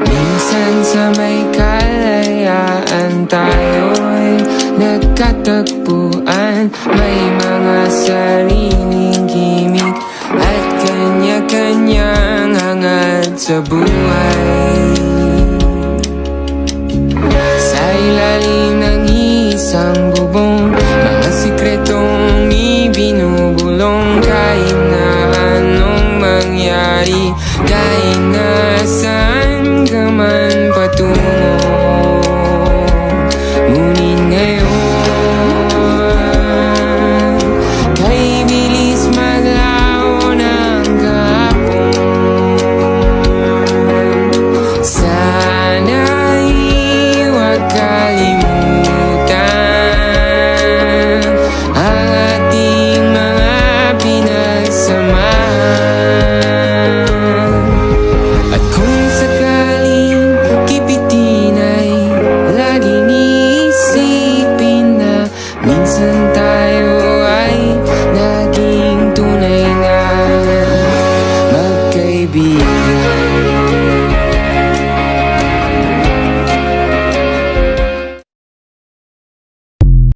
Minsan sa may kalayaan tayo'y nagkatagpuan. May mga sariling gimik at kanya-kanyang hangad sa buhay. Sa ilalim ng isang bubong, mga sikretong ibinubulong. Kahit na anong mangyari,